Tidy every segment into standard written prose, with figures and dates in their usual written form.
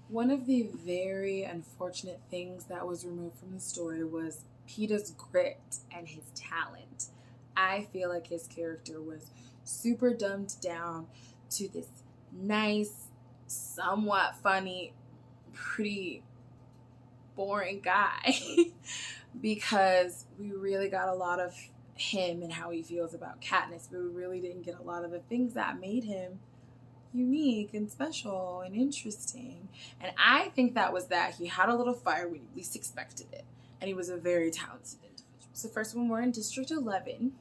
One of the very unfortunate things that was removed from the story was Peeta's grit and his talent. I feel like his character was super dumbed down to this nice, somewhat funny, pretty boring guy because we really got a lot of him and how he feels about Katniss, but we really didn't get a lot of the things that made him unique and special and interesting. And I think that was that he had a little fire when you least expected it. And he was a very talented individual. So first, when we're in District 11,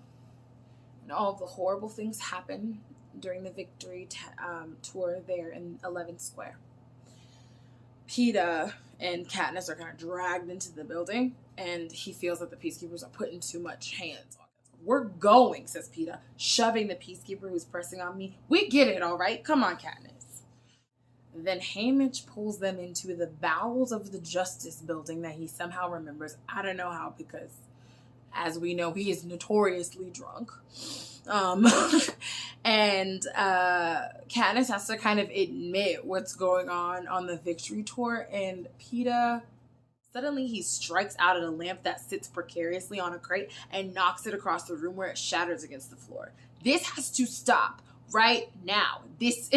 and all of the horrible things happen during the victory tour there in 11th Square. Peeta and Katniss are kind of dragged into the building, and he feels that the Peacekeepers are putting too much hands on us. We're going, says Peeta, shoving the Peacekeeper who's pressing on me. We get it, all right? Come on, Katniss. Then Haymitch pulls them into the bowels of the Justice Building that he somehow remembers. I don't know how, because as we know, he is notoriously drunk. And Katniss has to kind of admit what's going on the victory tour, and Peeta, suddenly he strikes out at a lamp that sits precariously on a crate and knocks it across the room where it shatters against the floor. This has to stop right now. This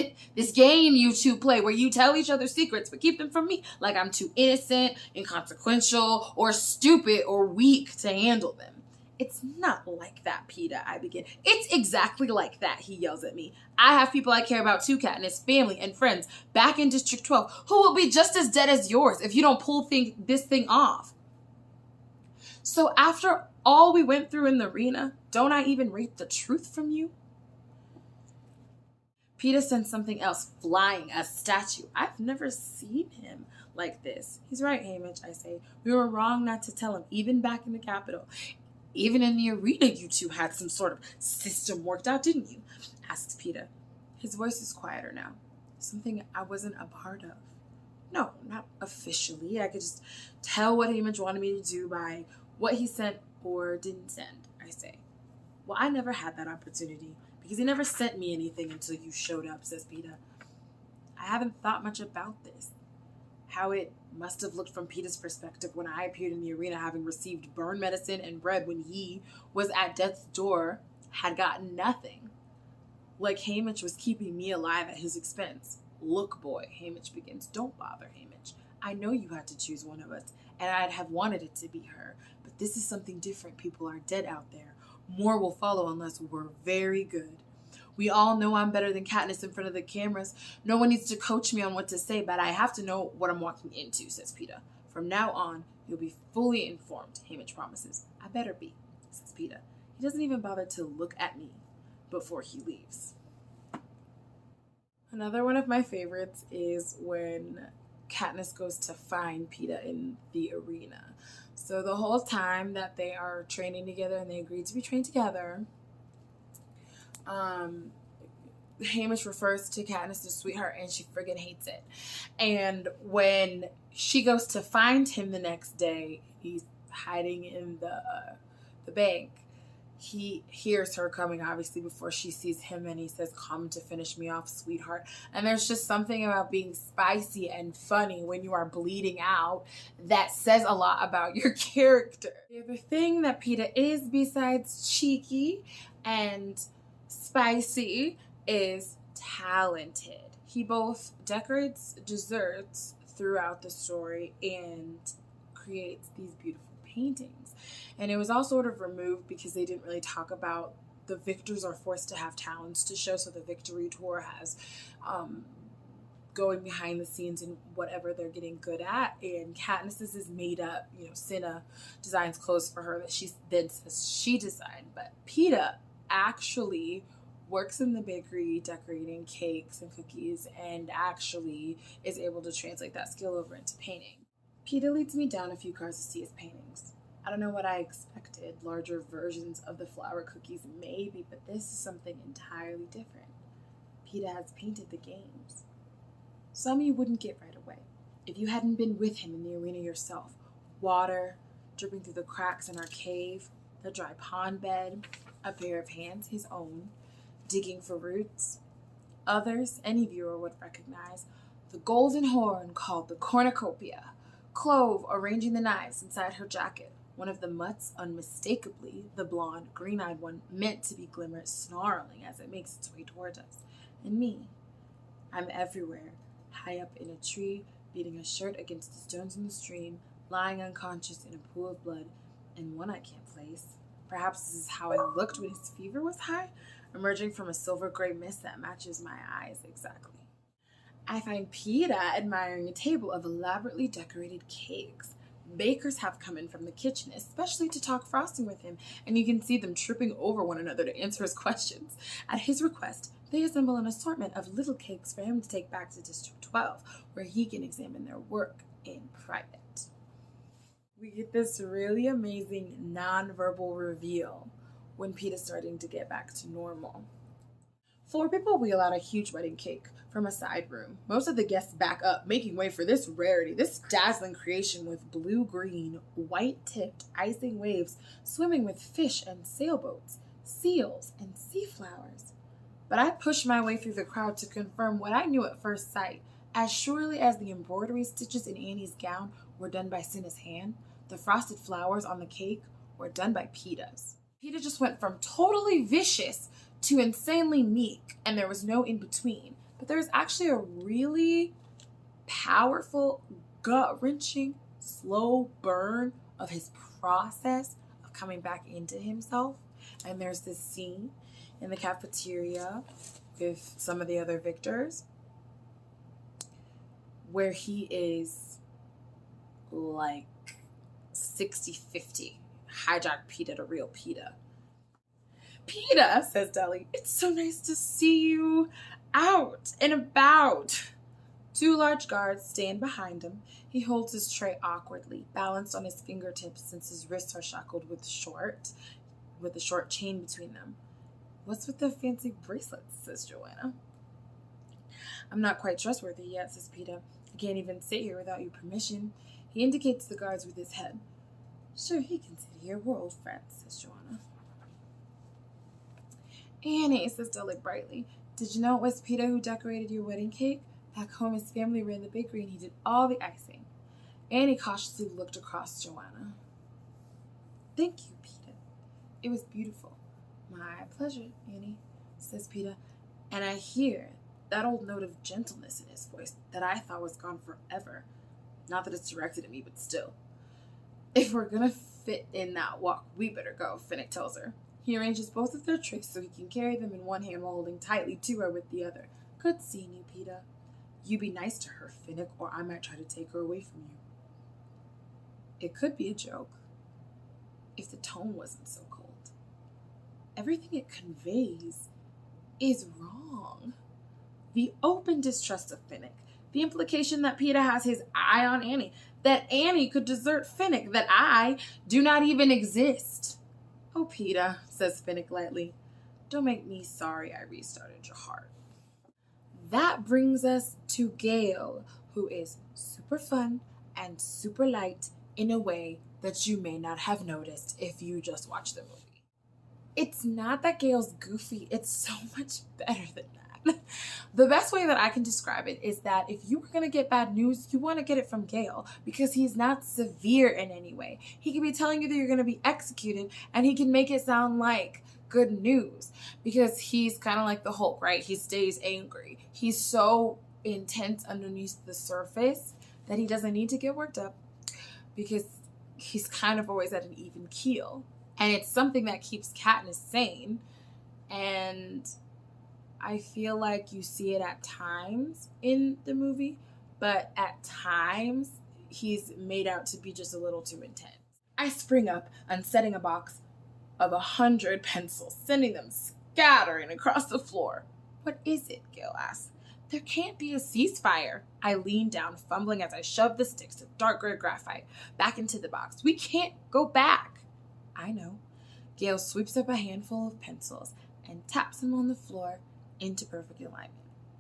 game you two play where you tell each other secrets but keep them from me, like I'm too innocent, inconsequential, or stupid or weak to handle them. It's not like that, Peeta, I begin. It's exactly like that, he yells at me. I have people I care about too, Katniss, family and friends, back in District 12, who will be just as dead as yours if you don't pull this thing off. So after all we went through in the arena, don't I even rate the truth from you? Peeta sends something else flying, a statue. I've never seen him like this. He's right, Haymitch, I say. We were wrong not to tell him, even back in the Capitol. Even in the arena, you two had some sort of system worked out, didn't you? Asks Peeta. His voice is quieter now. Something I wasn't a part of. No, not officially. I could just tell what Haymitch wanted me to do by what he sent or didn't send, I say. Well, I never had that opportunity because he never sent me anything until you showed up, says Peeta. I haven't thought much about this. How it must have looked from Peeta's perspective when I appeared in the arena having received burn medicine and bread when he was at death's door, had gotten nothing. Like Haymitch was keeping me alive at his expense. Look, boy, Haymitch begins. Don't bother, Haymitch. I know you had to choose one of us, and I'd have wanted it to be her. But this is something different. People are dead out there. More will follow unless we're very good. We all know I'm better than Katniss in front of the cameras. No one needs to coach me on what to say, but I have to know what I'm walking into, says Peeta. From now on, you'll be fully informed, Haymitch promises. I better be, says Peeta. He doesn't even bother to look at me before he leaves. Another one of my favorites is when Katniss goes to find Peeta in the arena. So the whole time that they are training together and they agreed to be trained together, Haymitch refers to Katniss as sweetheart, and she friggin' hates it. And when she goes to find him the next day, he's hiding in the bank. He hears her coming, obviously, before she sees him, and he says, "Come to finish me off, sweetheart." And there's just something about being spicy and funny when you are bleeding out that says a lot about your character. The other thing that Peeta is, besides cheeky and spicy, is talented. He both decorates desserts throughout the story and creates these beautiful paintings. And it was all sort of removed because they didn't really talk about the victors are forced to have talents to show. So the victory tour has going behind the scenes and whatever they're getting good at. And Katniss's is made up. Cinna designs clothes for her that she then says she designed. But Peeta actually works in the bakery decorating cakes and cookies and actually is able to translate that skill over into painting. Peeta leads me down a few cars to see his paintings. I don't know what I expected, larger versions of the flower cookies maybe, but this is something entirely different. Peeta has painted the games. Some you wouldn't get right away if you hadn't been with him in the arena yourself. Water dripping through the cracks in our cave, the dry pond bed, a pair of hands, his own, digging for roots. Others, any viewer would recognize, the golden horn called the cornucopia, Clove arranging the knives inside her jacket, one of the mutts unmistakably the blonde, green-eyed one meant to be Glimmer, snarling as it makes its way toward us, and me. I'm everywhere, high up in a tree, beating a shirt against the stones in the stream, lying unconscious in a pool of blood, and one I can't place. Perhaps this is how I looked when his fever was high, emerging from a silver-gray mist that matches my eyes exactly. I find Peter admiring a table of elaborately decorated cakes. Bakers have come in from the kitchen, especially to talk frosting with him, and you can see them tripping over one another to answer his questions. At his request, they assemble an assortment of little cakes for him to take back to District 12, where he can examine their work in private. We get this really amazing non-verbal reveal when Peter's starting to get back to normal. 4 people wheel out a huge wedding cake from a side room. Most of the guests back up, making way for this rarity, this dazzling creation with blue-green, white-tipped icing waves swimming with fish and sailboats, seals and sea flowers. But I pushed my way through the crowd to confirm what I knew at first sight. As surely as the embroidery stitches in Annie's gown were done by Cinna's hand, the frosted flowers on the cake were done by Peter's. Peter just went from totally vicious to insanely meek, and there was no in between. But there's actually a really powerful, gut-wrenching, slow burn of his process of coming back into himself. And there's this scene in the cafeteria with some of the other victors where he is like 60-50. Hijack Peter to real Peter. Peter, says Deli, it's so nice to see you out and about. 2 large guards stand behind him. He holds his tray awkwardly, balanced on his fingertips since his wrists are shackled with a short chain between them. What's with the fancy bracelets, says Joanna. I'm not quite trustworthy yet, says Peter. I can't even sit here without your permission. He indicates the guards with his head. Sure, he can sit here. We're old friends, says Joanna. Annie, says Deli brightly, did you know it was Peter who decorated your wedding cake? Back home, his family ran the bakery and he did all the icing. Annie cautiously looked across Joanna. Thank you, Peter. It was beautiful. My pleasure, Annie, says Peter, and I hear that old note of gentleness in his voice that I thought was gone forever. Not that it's directed at me, but still. If we're gonna fit in that walk, we better go, Finnick tells her. He arranges both of their trays so he can carry them in one hand while holding tightly to her with the other. Good seeing you, Peter. You be nice to her, Finnick, or I might try to take her away from you. It could be a joke if the tone wasn't so cold. Everything it conveys is wrong. The open distrust of Finnick, the implication that Peter has his eye on Annie, that Annie could desert Finnick, that I do not even exist. Oh, Peter, says Finnick lightly, don't make me sorry I restarted your heart. That brings us to Gale, who is super fun and super light in a way that you may not have noticed if you just watch the movie. It's not that Gale's goofy, it's so much better than that. The best way that I can describe it is that if you were going to get bad news, you want to get it from Gale because he's not severe in any way. He can be telling you that you're going to be executed and he can make it sound like good news because he's kind of like the Hulk, right? He stays angry. He's so intense underneath the surface that he doesn't need to get worked up because he's kind of always at an even keel. And it's something that keeps Katniss sane. And I feel like you see it at times in the movie, but at times he's made out to be just a little too intense. I spring up, unsetting a box of 100 pencils, sending them scattering across the floor. What is it? Gale asks. There can't be a ceasefire. I lean down, fumbling as I shove the sticks of dark gray graphite back into the box. We can't go back. I know. Gale sweeps up a handful of pencils and taps them on the floor into perfect alignment.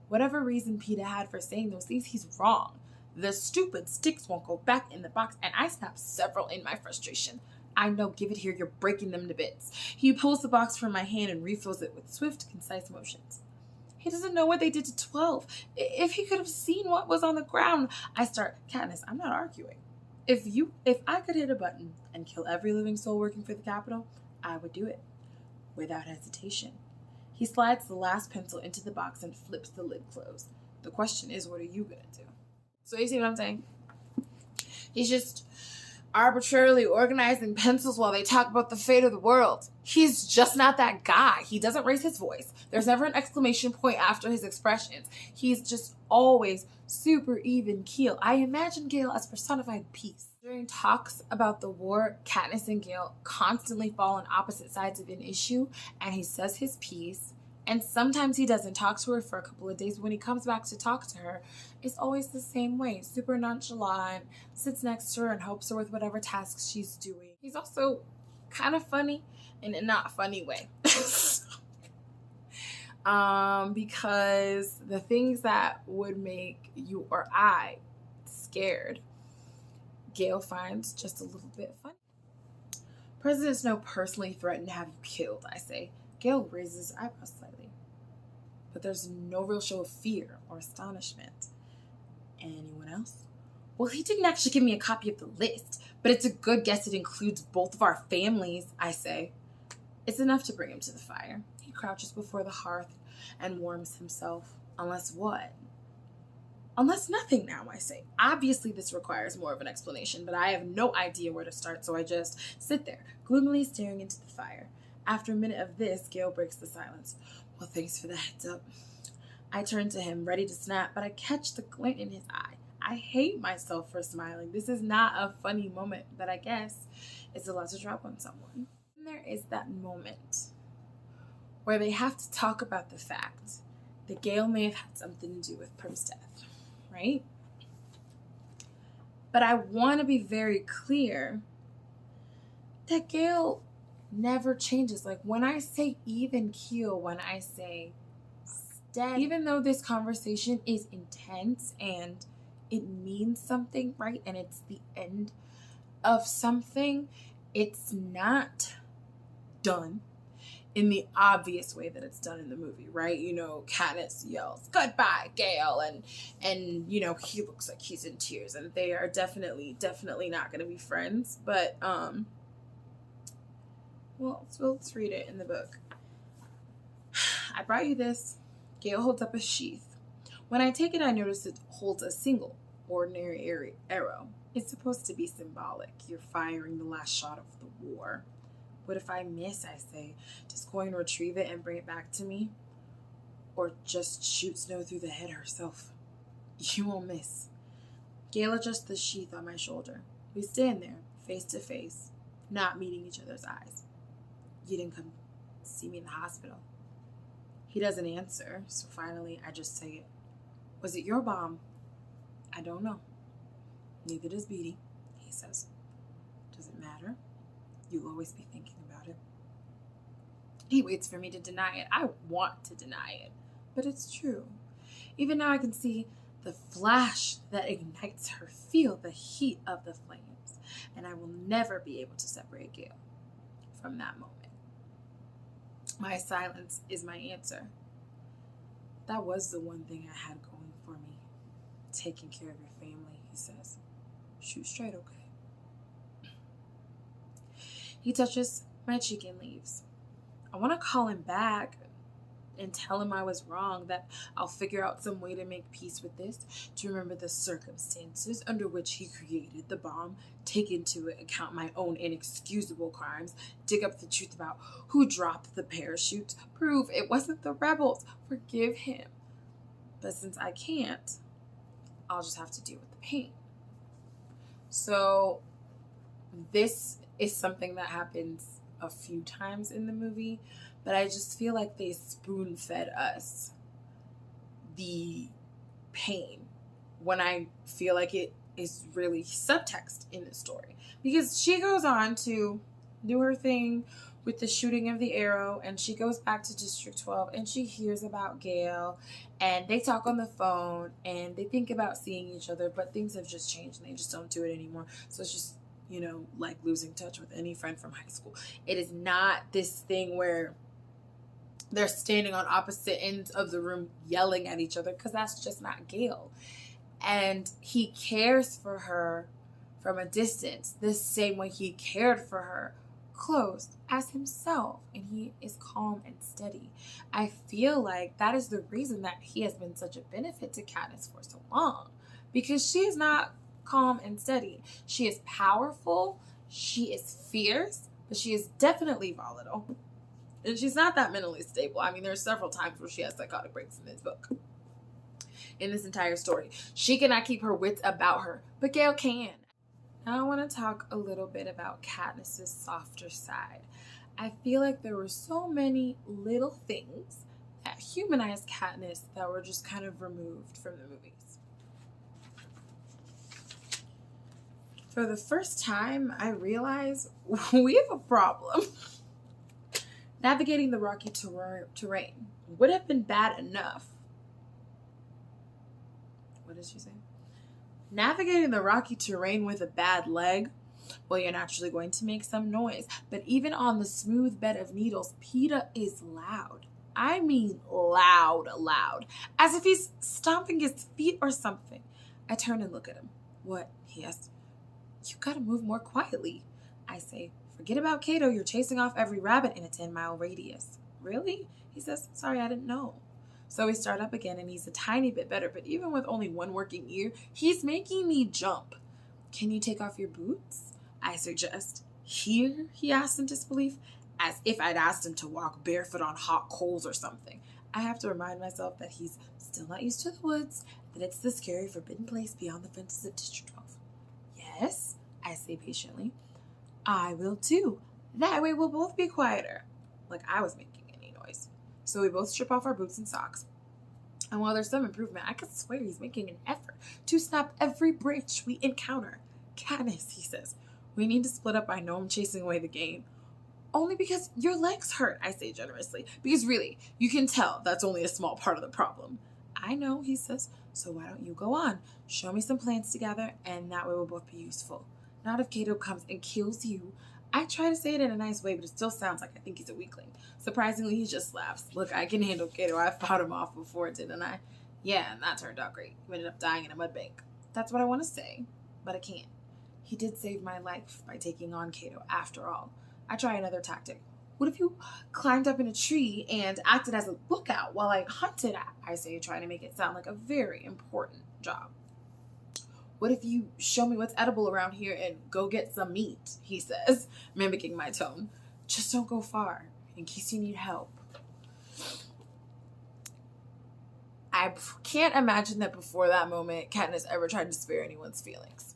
Whatever reason Peter had for saying those things, he's wrong. The stupid sticks won't go back in the box, and I snap several in my frustration. I know, give it here, you're breaking them to bits. He pulls the box from my hand and refills it with swift, concise motions. He doesn't know what they did to 12. If he could have seen what was on the ground. I start, Katniss, I'm not arguing. If I could hit a button and kill every living soul working for the Capitol, I would do it without hesitation. He slides the last pencil into the box and flips the lid closed. The question is, what are you gonna do? So you see what I'm saying? He's just arbitrarily organizing pencils while they talk about the fate of the world. He's just not that guy. He doesn't raise his voice. There's never an exclamation point after his expressions. He's just always super even keel. I imagine Gale as personified peace. During talks about the war, Katniss and Gale constantly fall on opposite sides of an issue, and he says his piece, and sometimes he doesn't talk to her for a couple of days. When he comes back to talk to her, it's always the same way, super nonchalant, sits next to her and helps her with whatever tasks she's doing. He's also kind of funny in a not funny way. Because the things that would make you or I scared, Gale finds just a little bit funny. President Snow personally threatened to have you killed, I say. Gale raises his eyebrows slightly. But there's no real show of fear or astonishment. Anyone else? Well, he didn't actually give me a copy of the list, but it's a good guess it includes both of our families, I say. It's enough to bring him to the fire. He crouches before the hearth and warms himself. Unless what? Unless nothing now, I say. Obviously, this requires more of an explanation, but I have no idea where to start, so I just sit there, gloomily staring into the fire. After a minute of this, Gale breaks the silence. Well, thanks for the heads up. I turn to him, ready to snap, but I catch the glint in his eye. I hate myself for smiling. This is not a funny moment, but I guess it's a lot to drop on someone. And there is that moment where they have to talk about the fact that Gale may have had something to do with Prim's death, right? But I want to be very clear that Gale never changes. Like, when I say even keel, when I say steady, even though this conversation is intense and it means something, right? And it's the end of something, it's not done in the obvious way that it's done in the movie, right? You know, Katniss yells, "Goodbye, Gale," and you know, he looks like he's in tears, and they are definitely not gonna be friends. But well, let's read it in the book. I brought you this. Gale holds up a sheath. When I take it, I notice it holds a single, ordinary arrow. It's supposed to be symbolic. You're firing the last shot of the war. What if I miss, I say? Does Coin retrieve it and bring it back to me? Or just shoot Snow through the head herself? You won't miss. Gale adjusts the sheath on my shoulder. We stand there, face to face, not meeting each other's eyes. You didn't come see me in the hospital. He doesn't answer, so finally I just say it. Was it your bomb? I don't know. Neither does Beatty, he says. Does it matter? You'll always be thinking about it. He waits for me to deny it. I want to deny it, but it's true. Even now I can see the flash that ignites her, feel the heat of the flames, and I will never be able to separate Gale from that moment. My silence is my answer. That was the one thing I had going for me. Taking care of your family, he says. Shoot straight, okay? He touches my cheek and leaves. I want to call him back and tell him I was wrong, that I'll figure out some way to make peace with this, to remember the circumstances under which he created the bomb, take into account my own inexcusable crimes, dig up the truth about who dropped the parachutes, prove it wasn't the rebels, forgive him. But since I can't, I'll just have to deal with the pain. So this is something that happens a few times in the movie, but I just feel like they spoon-fed us the pain when I feel like it is really subtext in the story. Because she goes on to do her thing with the shooting of the arrow, and she goes back to District 12, and she hears about Gale, and they talk on the phone, and they think about seeing each other, but things have just changed, and they just don't do it anymore. So it's just, you know, like losing touch with any friend from high school. It is not this thing where they're standing on opposite ends of the room yelling at each other because that's just not Gale. And he cares for her from a distance the same way he cared for her close as himself, and he is calm and steady. I feel like that is the reason that he has been such a benefit to Katniss for so long, because she is not calm and steady. She is powerful, she is fierce, but she is definitely volatile. And she's not that mentally stable. I mean, there's several times where she has psychotic breaks in this book. In this entire story. She cannot keep her wits about her, but Gale can. Now I want to talk a little bit about Katniss's softer side. I feel like there were so many little things that humanized Katniss that were just kind of removed from the movies. For the first time, I realized we have a problem. Navigating the rocky terrain would have been bad enough. What did she say? Navigating the rocky terrain with a bad leg, well, you're naturally going to make some noise. But even on the smooth bed of needles, Peeta is loud. I mean loud, loud. As if he's stomping his feet or something. I turn and look at him. What? He asks. You gotta move more quietly. I say, forget about Cato. You're chasing off every rabbit in a 10-mile radius. Really? He says, sorry, I didn't know. So we start up again, and he's a tiny bit better, but even with only one working ear, he's making me jump. Can you take off your boots? I suggest. Here? He asks in disbelief, as if I'd asked him to walk barefoot on hot coals or something. I have to remind myself that he's still not used to the woods, that it's the scary forbidden place beyond the fences of District 12. Yes, I say patiently. I will too. That way we'll both be quieter. Like I was making any noise. So we both strip off our boots and socks. And while there's some improvement, I could swear he's making an effort to snap every branch we encounter. Katniss, he says, we need to split up. I know I'm chasing away the game. Only because your legs hurt, I say generously. Because really, you can tell that's only a small part of the problem. I know, he says, so why don't you go on? Show me some plans together, and that way we'll both be useful. Not if Cato comes and kills you. I try to say it in a nice way, but it still sounds like I think he's a weakling. Surprisingly, he just laughs. Look, I can handle Cato. I fought him off before, didn't I? Yeah, and that turned out great. He ended up dying in a mud bank. That's what I want to say, but I can't. He did save my life by taking on Cato, after all. I try another tactic. What if you climbed up in a tree and acted as a lookout while I hunted? I say, trying to make it sound like a very important job. What if you show me what's edible around here and go get some meat, he says, mimicking my tone. Just don't go far, in case you need help. I can't imagine that before that moment, Katniss ever tried to spare anyone's feelings.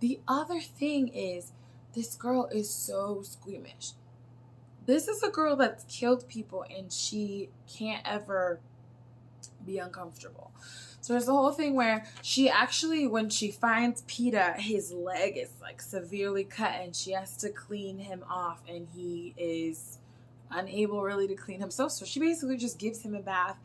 The other thing is, this girl is so squeamish. This is a girl that's killed people and she can't ever be uncomfortable. So there's the whole thing where she actually, when she finds Peeta, his leg is like severely cut and she has to clean him off, and he is unable really to clean himself. So she basically just gives him a bath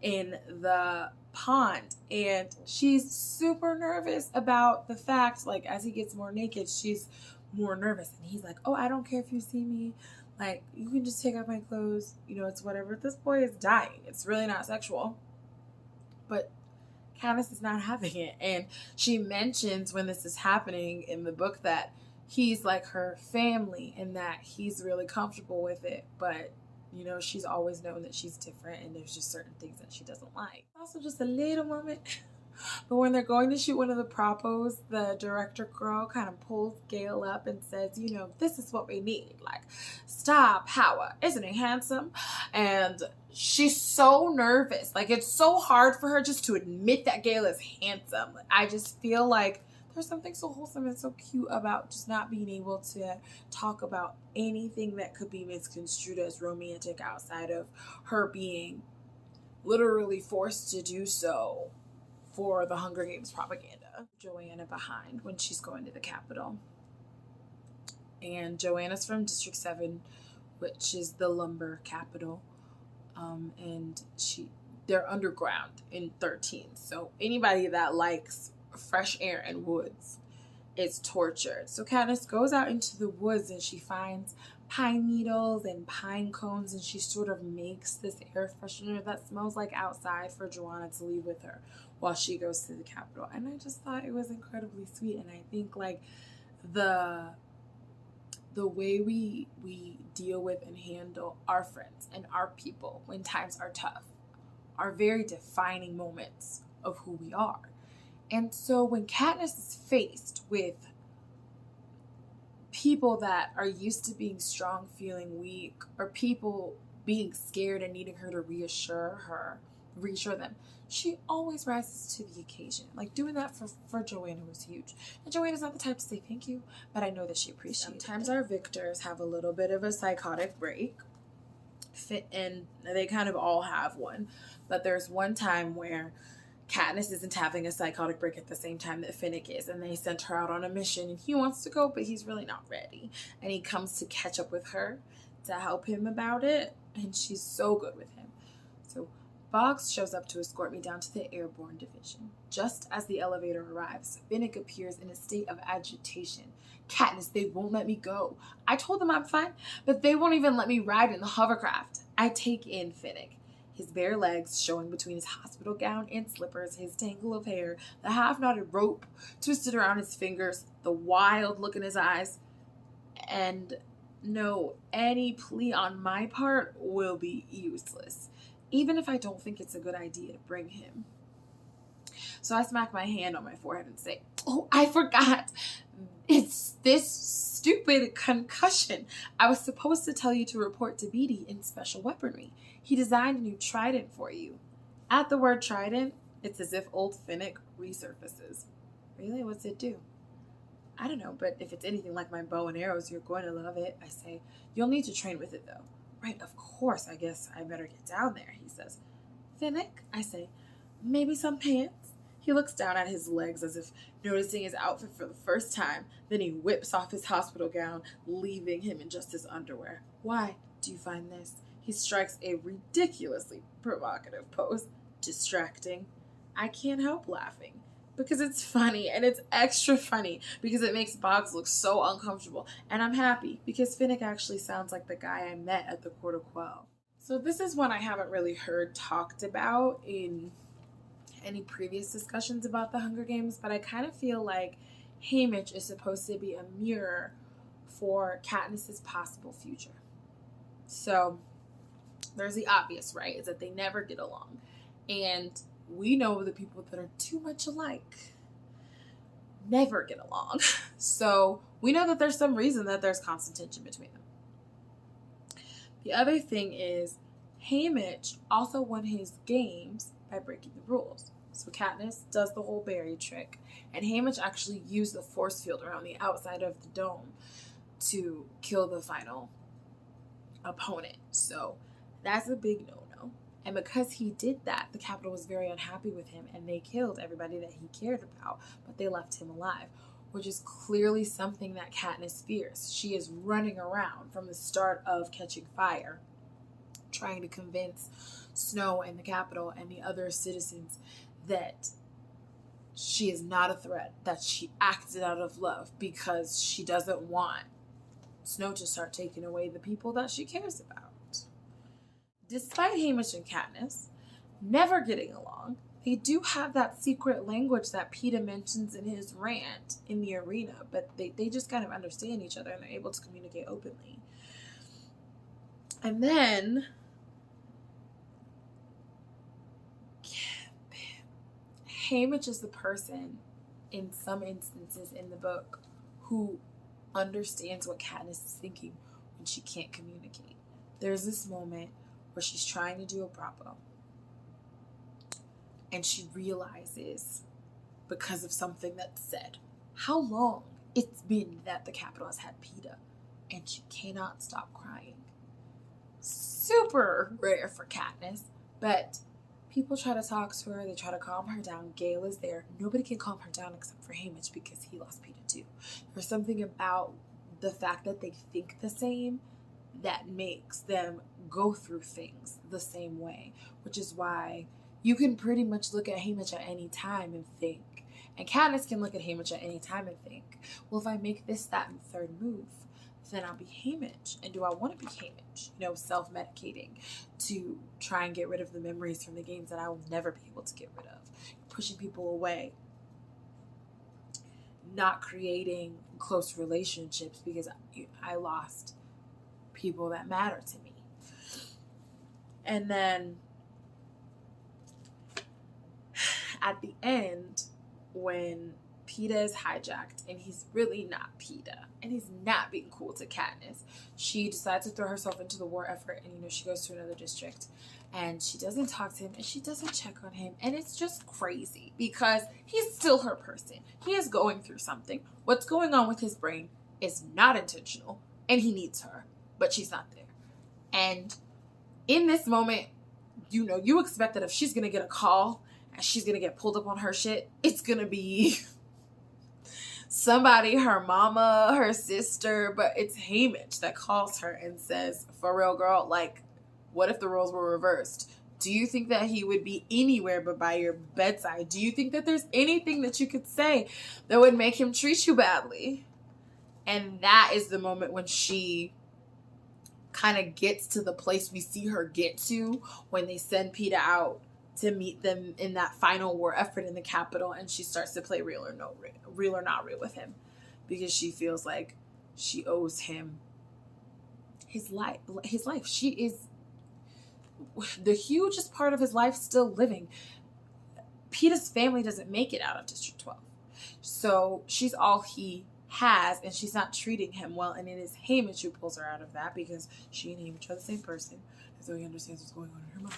in the pond, and she's super nervous about the fact, like, as he gets more naked, she's more nervous. And he's like, oh, I don't care if you see me. Like, you can just take off my clothes. You know, it's whatever. This boy is dying. It's really not sexual. But Katniss is not having it. And she mentions when this is happening in the book that he's like her family and that he's really comfortable with it. But, you know, she's always known that she's different and there's just certain things that she doesn't like. Also, just a little moment. But when they're going to shoot one of the propos, the director girl kind of pulls Gale up and says, you know, this is what we need. Like, star power. Isn't he handsome? And she's so nervous. Like, it's so hard for her just to admit that Gale is handsome. I just feel like there's something so wholesome and so cute about just not being able to talk about anything that could be misconstrued as romantic outside of her being literally forced to do so for the Hunger Games propaganda. Joanna behind when she's going to the Capitol. And Joanna's from District 7, which is the lumber capital. And they're underground in 13. So anybody that likes fresh air and woods is tortured. So Katniss goes out into the woods and she finds pine needles and pine cones, and she sort of makes this air freshener that smells like outside for Joanna to leave with her while she goes to the Capitol. And I just thought it was incredibly sweet. And I think like the way we deal with and handle our friends and our people when times are tough are very defining moments of who we are. And so when Katniss is faced with people that are used to being strong feeling weak, or people being scared and needing her to reassure them, she always rises to the occasion. Like doing that for Joanna was huge. And Joanna's not the type to say thank you, but I know that she appreciates it. Sometimes our victors have a little bit of a psychotic break, and they kind of all have one. But there's one time where Katniss isn't having a psychotic break at the same time that Finnick is, and they sent her out on a mission, and he wants to go, but he's really not ready. And he comes to catch up with her to help him about it, and she's so good with him. So Boggs shows up to escort me down to the airborne division. Just as the elevator arrives, Finnick appears in a state of agitation. Katniss, they won't let me go. I told them I'm fine, but they won't even let me ride in the hovercraft. I take in Finnick. His bare legs showing between his hospital gown and slippers, his tangle of hair, the half-knotted rope twisted around his fingers, the wild look in his eyes. And no, any plea on my part will be useless, even if I don't think it's a good idea to bring him. So I smack my hand on my forehead and say, oh, I forgot. It's this stupid concussion. I was supposed to tell you to report to Beatty in special weaponry. He designed a new trident for you. At the word trident, it's as if old Finnick resurfaces. Really? What's it do? I don't know, but if it's anything like my bow and arrows, you're going to love it, I say. You'll need to train with it, though. Right, of course, I guess I better get down there, he says. Finnick, I say, maybe some pants? He looks down at his legs as if noticing his outfit for the first time. Then he whips off his hospital gown, leaving him in just his underwear. Why do you find this? He strikes a ridiculously provocative pose. Distracting. I can't help laughing. Because it's funny, and it's extra funny because it makes Boggs look so uncomfortable. And I'm happy because Finnick actually sounds like the guy I met at the Court of Quell. So this is one I haven't really heard talked about in any previous discussions about the Hunger Games, but I kind of feel like Haymitch is supposed to be a mirror for Katniss's possible future. So there's the obvious, right, is that they never get along. And we know the people that are too much alike never get along. So we know that there's some reason that there's constant tension between them. The other thing is Haymitch also won his games by breaking the rules. So Katniss does the whole berry trick, and Haymitch actually used the force field around the outside of the dome to kill the final opponent. So that's a big no-no. And because he did that, the Capitol was very unhappy with him, and they killed everybody that he cared about, but they left him alive, which is clearly something that Katniss fears. She is running around from the start of Catching Fire, trying to convince Snow and the Capitol and the other citizens that she is not a threat, that she acted out of love because she doesn't want Snow to start taking away the people that she cares about. Despite Haymitch and Katniss never getting along, they do have that secret language that Peeta mentions in his rant in the arena, but they just kind of understand each other and they're able to communicate openly. And then Haymitch is the person, in some instances in the book, who understands what Katniss is thinking when she can't communicate. There's this moment where she's trying to do a bravo, and she realizes, because of something that's said, how long it's been that the Capitol has had Peeta, and she cannot stop crying. Super rare for Katniss, but people try to talk to her, they try to calm her down. Gale is there. Nobody can calm her down except for Haymitch because he lost Peeta too. There's something about the fact that they think the same that makes them go through things the same way, which is why you can pretty much look at Haymitch at any time and think, and Katniss can look at Haymitch at any time and think, well, if I make this, that, and third move, then I'll be Hamish. And do I want to be Hamish? You know, self-medicating to try and get rid of the memories from the games that I will never be able to get rid of. Pushing people away. Not creating close relationships because I lost people that matter to me. And then at the end, when Peeta is hijacked and he's really not Peeta and he's not being cool to Katniss, she decides to throw herself into the war effort, and she goes to another district and she doesn't talk to him and she doesn't check on him, and it's just crazy because he's still her person. He is going through something. What's going on with his brain is not intentional, and he needs her, but she's not there. And in this moment, you expect that if she's gonna get a call and she's gonna get pulled up on her shit, it's gonna be somebody, her mama, her sister, but it's Hamish that calls her and says, for real, girl, like, what if the roles were reversed? Do you think that he would be anywhere but by your bedside? Do you think that there's anything that you could say that would make him treat you badly? And that is the moment when she kind of gets to the place we see her get to when they send Peeta out to meet them in that final war effort in the Capitol, and she starts to play real or not real with him because she feels like she owes him his life. She is the hugest part of his life still living. Peeta's family doesn't make it out of District 12. So she's all he has, and she's not treating him well, and it is Hamish who pulls her out of that because she and Hamish are the same person, and so he understands what's going on in her mind.